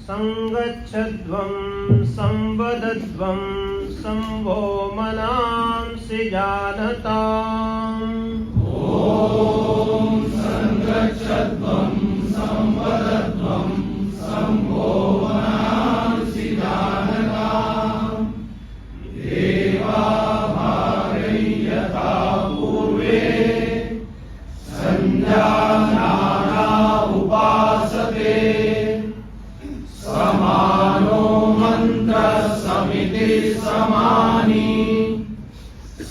संगच्छध्वं संवदध्वं संभो मनांसि जानताम्। ॐ संगच्छध्वं संवदध्वं संभो मनांसि जानताम्। देवा भागै यथा पूर्वे संजानाना उपासते समानो मंत्रः समिति समानि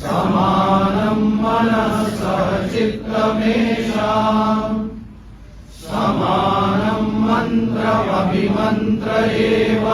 समानं मनः सह चित्तमेषाम् समानं मन्त्रमभिमन्त्र एव